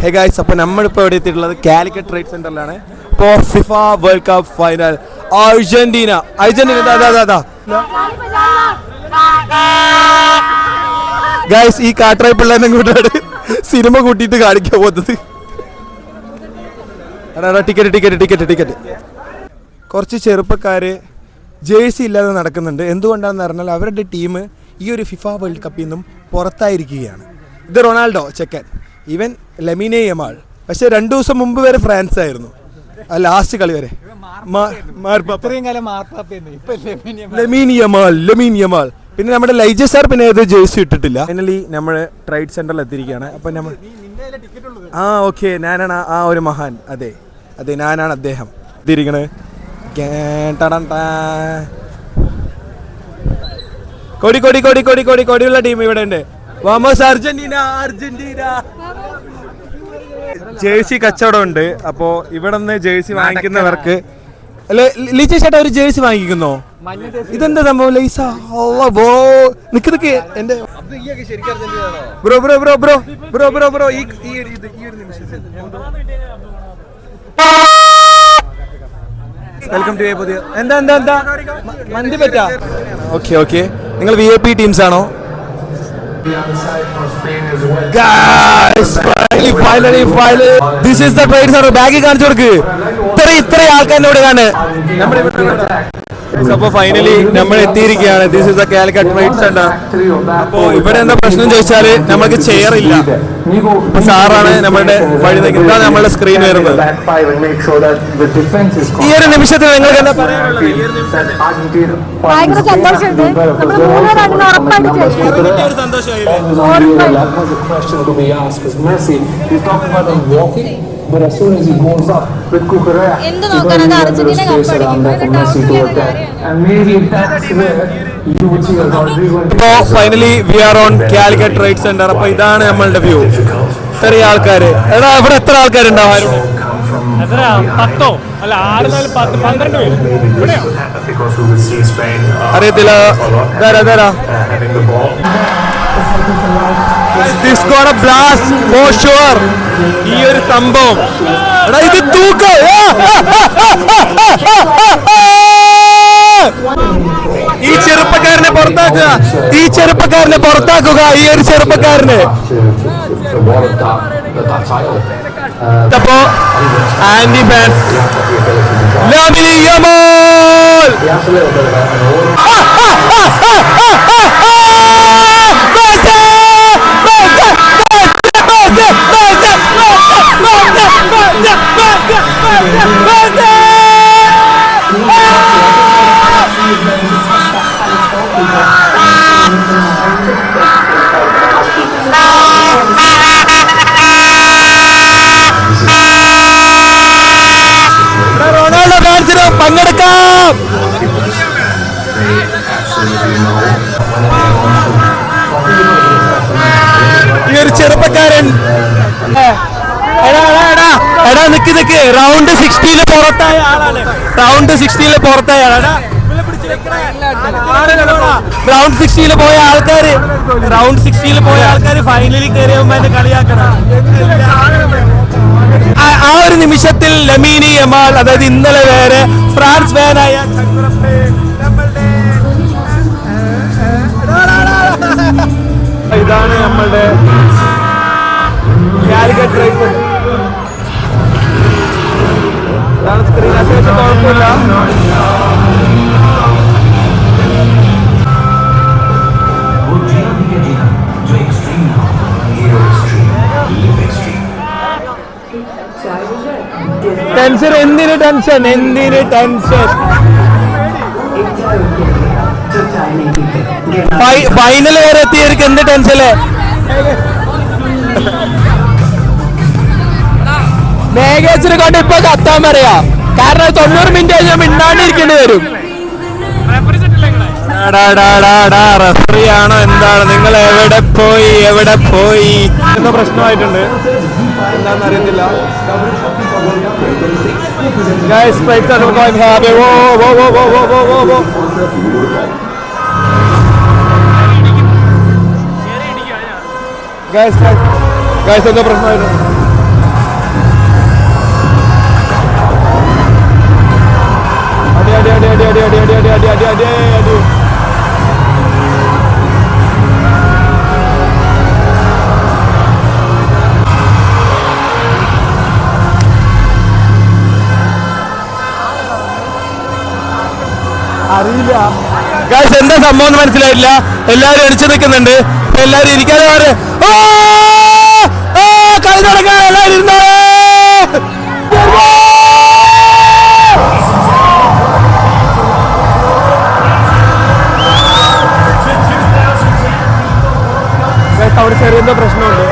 Hey guys, അപ്പോൾ നമ്മളിപ്പോൾ എവിടെ എത്തിയിട്ടുള്ളത് കാലിക്കറ്റ് ട്രേഡ് സെന്ററിലാണ്. ഇപ്പോൾ FIFA world cup final Argentina guys, ഈ കാട്ടറായി പിള്ളേരെ കൂട്ടാണ് സിനിമ കൂട്ടിയിട്ട് കാണിക്കാൻ പോകുന്നത്. ടിക്കറ്റ് കുറച്ച് ചെറുപ്പക്കാര് ജേഴ്സി ഇല്ലാതെ നടക്കുന്നുണ്ട്. എന്തുകൊണ്ടാണെന്ന് പറഞ്ഞാൽ അവരുടെ ടീം ഈ ഒരു ഫിഫ വേൾഡ് കപ്പിൽ നിന്നും പുറത്തായിരിക്കുകയാണ്. ഇത് റൊണാൾഡോ ചെക്കൻ, ഇവൻ ലമീനെ യമാൾ. പക്ഷെ 2 ദിവസം മുമ്പ് വരെ ഫ്രാൻസ് ആയിരുന്നു, ലാസ്റ്റ് കളി വരെ ലമീൻ യമാൾ. പിന്നെ നമ്മുടെ ലൈജ സാർ പിന്നെ ഏത് ജേഴ്സി ഇട്ടിട്ടില്ല. ഫൈനലി നമ്മൾ ട്രേഡ് സെന്ററിൽ എത്തിയിരിക്കുകയാണ്. അപ്പം നമ്മൾ ഓക്കെ, ഞാനാണ് ആ ഒരു മഹാൻ. അതെ ഞാനാണ് അദ്ദേഹം. എത്തിയിരിക്കണേ കൊടിയുള്ള ടീം ഇവിടെ ഉണ്ട്. വാമോസ് അർജന്റീന. ജേഴ്സി കച്ചവടം ഉണ്ട്. അപ്പോ ഇവിടെ നിന്ന് ജേഴ്സി വാങ്ങിക്കുന്നവർക്ക് ലീച്ച ചേട്ടാ ഒരു ജേഴ്സി വാങ്ങിക്കുന്നോ? ഇതെന്താ സംഭവം? ലൈസ നിക്ക് എന്റെ ബ്രോ ഈ ഒരു നിമിഷം വെൽക്കം ടു പുതിയ എന്താ മന്തി പറ്റാ? ഓക്കെ നിങ്ങൾ VIP ടീംസ് ആണോ? Finally, this is the trade center. ബാഗിൽ കാണിച്ചു കൊടുക്ക്. ഇത്ര ആൾക്കാരുടെ കാണേ. അപ്പോൾ ഫൈനലി നമ്മൾ എത്തിയിരിക്കുകയാണ്. This is the Calicut trade centre. അപ്പോൾ ഇവിടെ എന്താ പ്രശ്നം ചോദിച്ചാൽ നമുക്ക് ചെയർ ഇല്ല. സാറാണ് നമ്മളുടെ വഴി നിൽക്കുന്നത്. നമ്മളുടെ സ്ക്രീൻ വരുന്നത്. ഈ ഒരു നിമിഷത്തിൽ നിങ്ങൾക്ക് എന്താ പറയാനുള്ളത്? But as soon as he goes up with Cucurella, and maybe that's where you would see a Rodrigo. So finally we are on Calicut Trade Center. അപ്പോൾ ഇതാണ് നമ്മളുടെ വ്യൂ. ചെറിയ ആൾക്കാര്. എടാ ഇവിടെ എത്ര ആൾക്കാരുണ്ടാവും? അറിയത്തില്ല. This got a blast for sure. ഈ ഒരു സംഭവം എടാ ഇത് തൂക്ക. ഈ ചെറുപ്പക്കാരനെ പുറത്താക്കുക. ഈ ഒരു ചെറുപ്പക്കാരനെ. അപ്പോ anti fans Lamine Yamal. Ronaldo കാണിച്ചിട്ട് പങ്കെടുക്കാം. ഈ ഒരു ചെറുപ്പക്കാരൻ എടാ നിക്ക് റൗണ്ട് 16 പുറത്തായ ആളാണ്. റൗണ്ട് 16 പുറത്തായ ആളാണ്. റൗണ്ട് 16 പോയ ആൾക്കാര് ഫൈനലിൽ കയറിയവന്മാരെ കളിയാക്കണം. ആ ഒരു നിമിഷത്തിൽ ലമീൻ യമാൽ, അതായത് ഇന്നലെ വരെ ഫ്രാൻസ് ഫാനായ ഇതാണ് നമ്മളുടെ കാലിക്കറ്റ് ട്രേഡ് സെന്റർ. ഇതാണ് സ്ക്രീൻ. അത്യാവശ്യം കുഴപ്പമില്ല. എന്തിന് ടെൻഷൻ? ഫൈനൽ വരെ എത്തിയവർക്ക് എന്ത് ടെൻഷനല്ലേ? മേഘേച്ചിനെ കൊണ്ട് ഇപ്പൊ കത്താൻ പറയാ. കാരണം 90 മിനിറ്റ് ഞാൻ മിണ്ടാണ്ടിരിക്കേണ്ടി വരും. റഫറി ആണോ എന്താണ്? നിങ്ങൾ എവിടെ പോയി എന്തോ പ്രശ്നമായിട്ടുണ്ട്. എന്താണെന്ന് അറിയത്തില്ല. Guys, strikes are going happy. Whoa. Guys എന്താ പ്രശ്നമായിരുന്നു? അടി അടി അടി അടി അടി അടി അടി അടി അടി അടി അടി. അറിയില്ല ഗൈസ്, എന്താ സംഭവം എന്ന് മനസ്സിലായില്ല. എല്ലാവരും അടിച്ചു നിൽക്കുന്നുണ്ട്. എല്ലാവരും ഇരിക്കാതെ കളി തുടങ്ങാൻ എല്ലാവരും ഇരുന്നോ. അവിടെ ചെറിയ എന്തോ പ്രശ്നമുണ്ട്.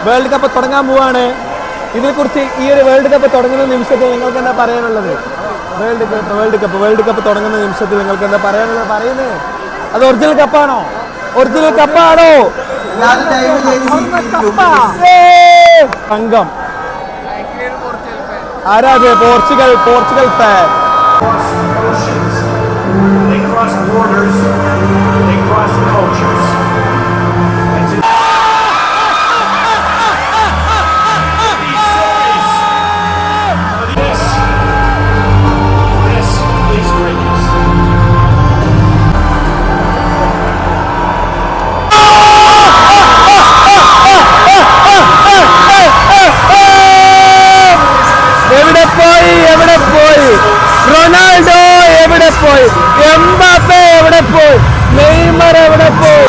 വേൾഡ് കപ്പ് തുടങ്ങാൻ പോവാണ്. ഇതിനെക്കുറിച്ച് ഈ ഒരു വേൾഡ് കപ്പ് തുടങ്ങുന്ന നിമിഷത്തിൽ നിങ്ങൾക്ക് എന്താ പറയാനുള്ളത്? വേൾഡ് കപ്പ് തുടങ്ങുന്ന നിമിഷത്തിൽ നിങ്ങൾക്ക് എന്താ പറയാനുള്ളത്? പറയുന്നത് അത് ഒറിജിനൽ കപ്പാണോ? ഒറിജിനൽ കപ്പാണോ? സംഘം ആരാത്? Portugal fan. എവിടെ പോയി റൊണാൾഡോ? എവിടെ പോയി എംബാപ്പെ? എവിടെ പോയി നെയ്മർ? എവിടെ പോയി?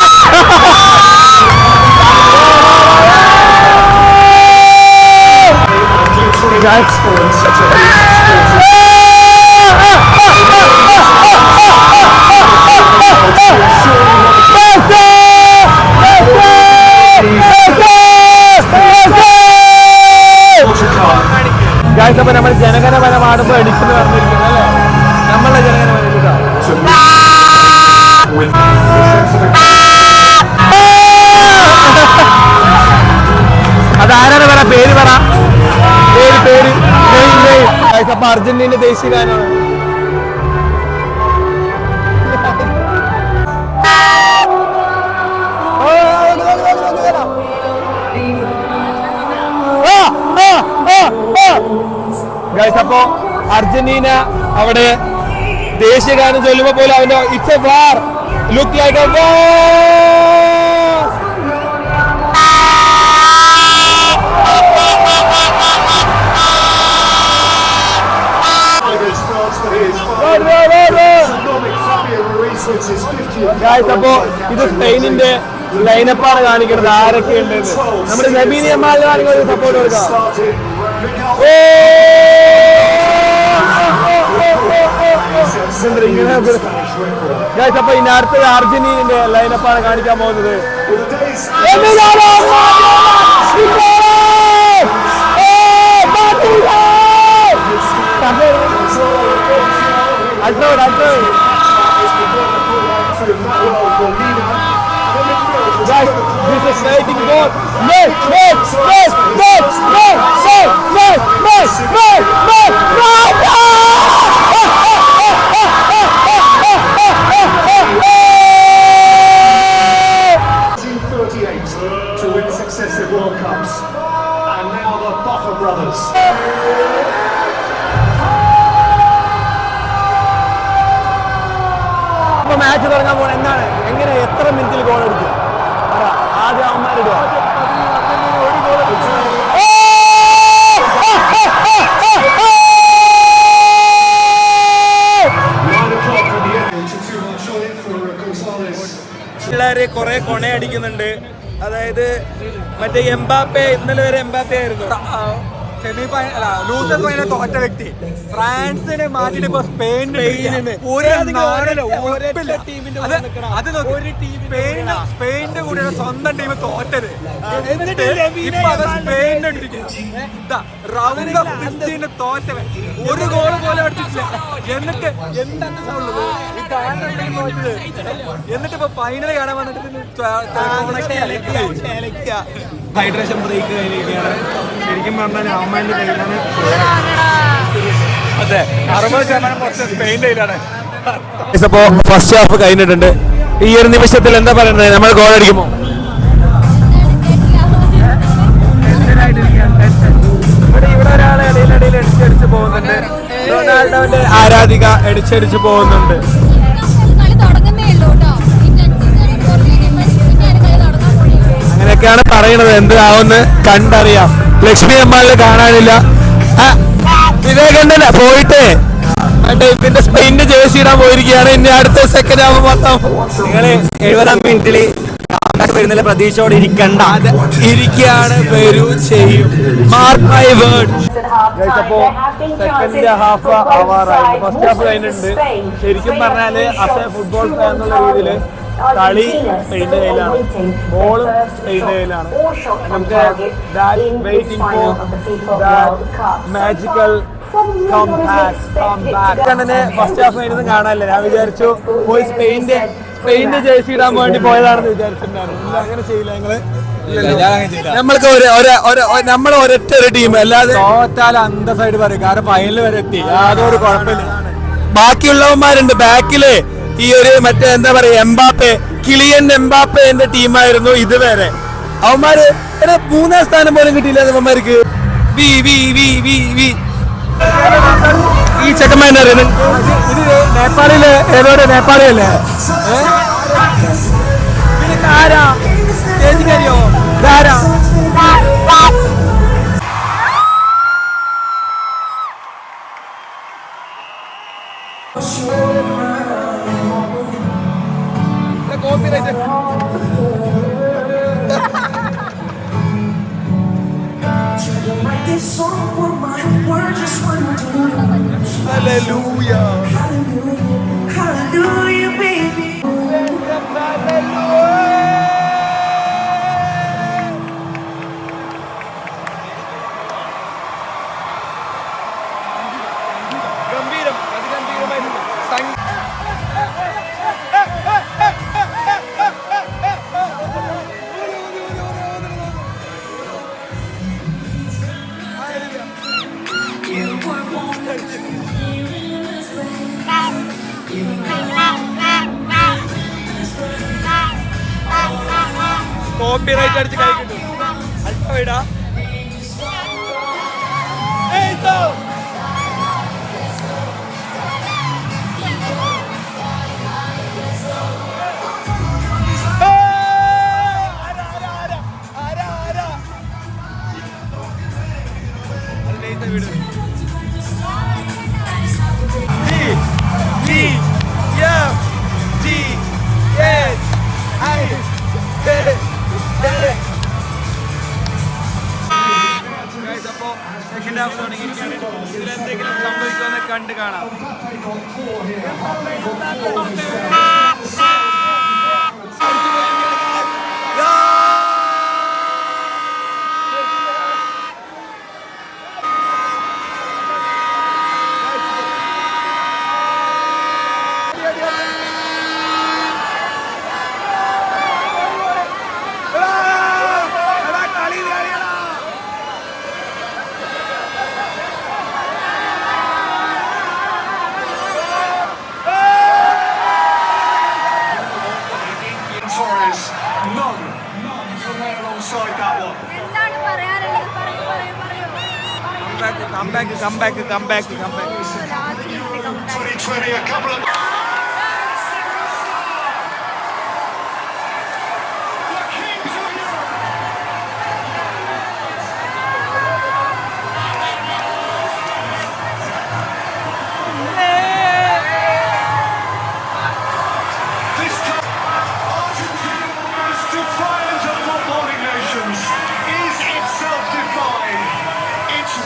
അപ്പൊ നമ്മൾ ജനഗണമന പാടുമ്പോൾ അടിക്കുന്നു പറഞ്ഞിരിക്കുന്നു അല്ലേ? നമ്മളെ ജനഗണമന അതാരാണ്? പറ പേര്, പറ പേര്. അപ്പൊ അർജന്റീന ദേശീയ ഗാനമാണ്. അപ്പോ അർജന്റീന അവിടെ ദേശീയ ഗാനം ചൊല്ലുമ്പോ പോലും അവന്റെ it's a war, look like a war. അപ്പോ ഇത് സ്പെയിനിന്റെ ലൈനപ്പാണ് കാണിക്കുന്നത്. ആരൊക്കെ ഉണ്ട്? നമ്മുടെ നബീനി അമ്മാലിന് കാണിക്കുന്ന സപ്പോർട്ട് കൊടുക്കാം. അപ്പൊ ഇനി അടുത്തത് അർജന്റീനന്റെ ലൈനപ്പാണ് കാണിക്കാൻ പോകുന്നത്. Guys, this is fighting goal. No. To win successive World Cups, and now the Boffa brothers. Match തുടങ്ങാൻ പോകണം. എന്താണ്, എങ്ങനെ, എത്ര മിനിറ്റിൽ ഗോൾ അടിക്കും? ആദ്യം അവന്മാരുടെ പിള്ളേര് കുറെ കൊണയടിക്കുന്നുണ്ട്. അതായത് മറ്റേ എംബാപ്പെ, ഇന്നലെ വരെ എംബാപ്പെ ആയിരുന്നു സെമി ഫൈനൽ അല്ല ലൂസർ ഫൈനൽ തോറ്റ വ്യക്തി ഫ്രാൻസിനെ മാറ്റിട്ട് ഇപ്പൊ സ്പെയിനിന് സ്പെയിനിന്റെ കൂടെ സ്വന്തം ടീം തോറ്റത് എന്നിട്ട് ഇപ്പൊ അത് സ്പെയിനിനെ റൗണ്ട് ഓഫ് 16 തോറ്റവൻ ഒരു ഗോൾ പോലെ അടിച്ചിട്ടില്ല. എന്നിട്ട് എന്താണ് ഉള്ളത് ഈ തോറ്റത് എന്നിട്ട് ഇപ്പൊ ഫൈനൽ കാണാൻ വന്നിട്ട് ഹൈഡ്രേഷൻ ബ്രേക്ക് കഴിഞ്ഞിരിക്കുകയാണ്. ശരിക്കും പറഞ്ഞാൽ അമ്മേന്റെ കയ്യിലാണ്. അതെ 60% സ്പെയിൻ്റെ കയ്യിലാണ്. ഇപ്പോ ഫസ്റ്റ് ഹാഫ് കഴിഞ്ഞിട്ടുണ്ട്. ഈ ഒരു നിമിഷത്തിൽ എന്താ പറയുന്നത്? നമ്മൾ ഗോൾ അടിക്കുമോ? ഇവിടെ ഒരാളെ ഇടയിലിടയിൽ അടിച്ചടിച്ച് പോകുന്നുണ്ട്. റൊണാൾഡോന്റെ ആരാധിക അടിച്ചടിച്ച് പോകുന്നുണ്ട്. അങ്ങനെയൊക്കെയാണ് പറയണത്. എന്താവുമെന്ന് കണ്ടറിയാം. ലക്ഷ്മി അമ്മാളിനെ കാണാനില്ല. വിവേകണ്ഠന പോയിട്ട് ഇതിന്റെ സ്പെയിനിന്റെ ജേഴ്സി ഇടാൻ പോയിരിക്കുകയാണ്. ഇനി അടുത്ത സെക്കൻഡ് ഹാഫ് മൊത്തം നിങ്ങള് 70-ാം മിനിറ്റില് വരുന്നില്ല പ്രതീക്ഷയോടെ ഇരിക്കുകയാണ്. വരൂ ചെയ്യും. Mark my word. അപ്പോ സെക്കൻഡ് ഹാഫ് ആവാറായി. ഫസ്റ്റ് ഹാഫ് കഴിഞ്ഞിട്ടുണ്ട്. ശരിക്കും പറഞ്ഞാല് ആസ് എ ഫുട്ബോൾ ഫാൻ എന്നുള്ള രീതിയിൽ കളി സ്പെയിൻ്റെ കയ്യിലാണ്, ബോളും സ്പെയിൻ്റെ കയ്യിലാണ്. നമുക്ക് വെയിറ്റിംഗ് ഫോർ മാജിക്കൽ തന്നെ ഫസ്റ്റ് ഹാഫ് കഴിഞ്ഞൊന്നും കാണാനില്ല. ഞാൻ വിചാരിച്ചു പോയി സ്പെയിൻ്റെ ജേഴ്സി ഇടാൻ വേണ്ടി പോയതാണെന്ന് വിചാരിച്ചിട്ടുണ്ടായിരുന്നു. അങ്ങനെ ചെയ്യില്ല ഞങ്ങള്. നമ്മൾക്ക് നമ്മൾ ഒരൊറ്റ ഒരു ടീം അല്ലാതെ തോറ്റാൽ അന്തസ്സായിട്ട് പറയും. കാരണം ഫൈനൽ വരെ എത്തി, യാതൊരു കുഴപ്പമില്ല. ബാക്കിയുള്ളവന്മാരുണ്ട് ബാക്കില്. ഈ ഒരു മറ്റേ എന്താ പറയാ എംബാപ്പെ, കിളിയൻ എംബാപ്പേന്റെ ടീമായിരുന്നു ഇതുവരെ. അവന്മാര് 3ാം സ്ഥാനം പോലും കിട്ടിയില്ല അവന്മാർക്ക്. ഈ ചെക്കന്മാരെ ഇത് നേപ്പാളില് ഏതോടെ നേപ്പാളിയല്ലേ? ആരാ ചേച്ചിക്കറിയോ? ഇതാരാ? Hallelujah. Hallelujah, baby. ഗംഭീരം, അതിഗംഭീരമായിരുന്നു. കോപ്പിറൈറ്റ് അടിച്ച് കളിക്കുന്നു. അൽഫൈഡാ സെക്കൻഡ് ഹാഫ് തുടങ്ങിയിരിക്കുകയാണ്. ഇതിലെന്തെങ്കിലും സംഭവിക്കുമെന്ന് കണ്ടു കാണാം. Come back. 2020, a couple of... It's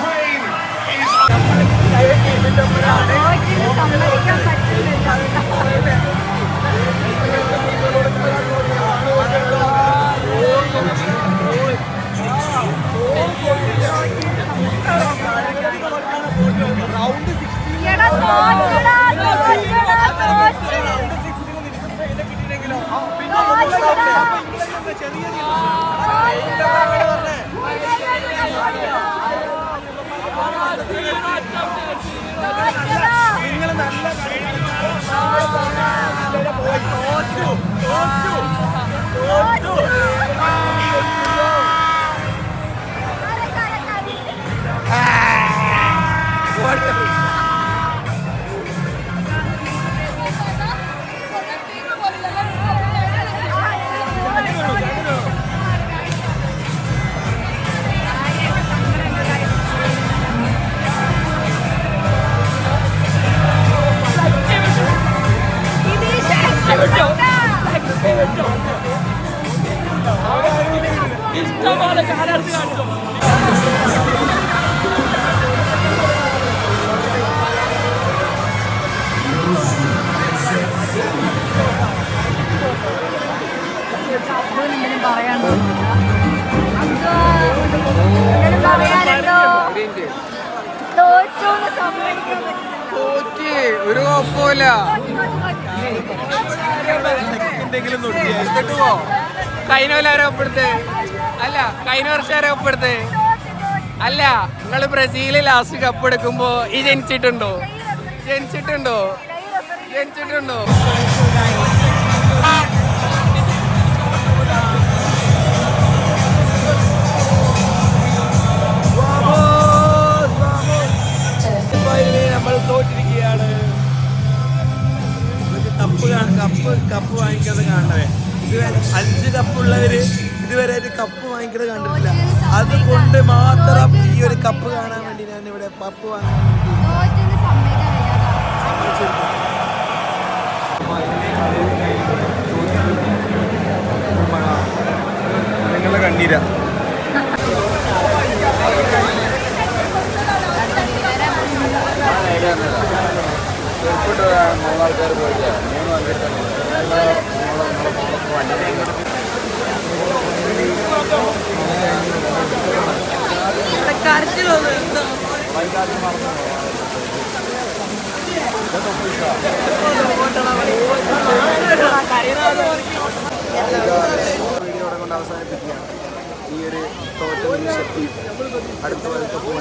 ഇഷ്ടമാണ് കാലാർത്ഥി കാണിച്ചോ. ഒരു കുഴപ്പമില്ല. കഴിഞ്ഞ കൊല്ലം ആരോ ഒപ്പെടുത്ത് അല്ല, കഴിഞ്ഞ വർഷം ആരോ ഒപ്പെടുത്ത് അല്ല. നിങ്ങൾ ബ്രസീല് ലാസ്റ്റ് കപ്പ് എടുക്കുമ്പോ ഈ ജനിച്ചിട്ടുണ്ടോ? ജനിച്ചിട്ടുണ്ടോ? ജനിച്ചിട്ടുണ്ടോ? നമ്മൾ തോറ്റിരിക്കുകയാണ്. കപ്പ് വാങ്ങിക്കാതെ കാണണേ. ഇതുവരെ 5 കപ്പുള്ളവര് ഇതുവരെ ഒരു കപ്പ് വാങ്ങിക്കുന്നത് കണ്ടിട്ടില്ല. അതുകൊണ്ട് മാത്രം ഈ ഒരു കപ്പ് കാണാൻ വേണ്ടി ഞാൻ ഇവിടെ കപ്പ് വാങ്ങാൻ നിങ്ങളെ കണ്ണീര ആൾക്കാർ പോയില്ല. 3 വണ്ടിയെടുത്താണ് വീഡിയോ കൊണ്ട് അവസാനിപ്പിക്കുകയാണ്. ഈ ഒരു തോറ്റ നിമിഷത്തിൽ അടുത്ത വലത്തെ പോയി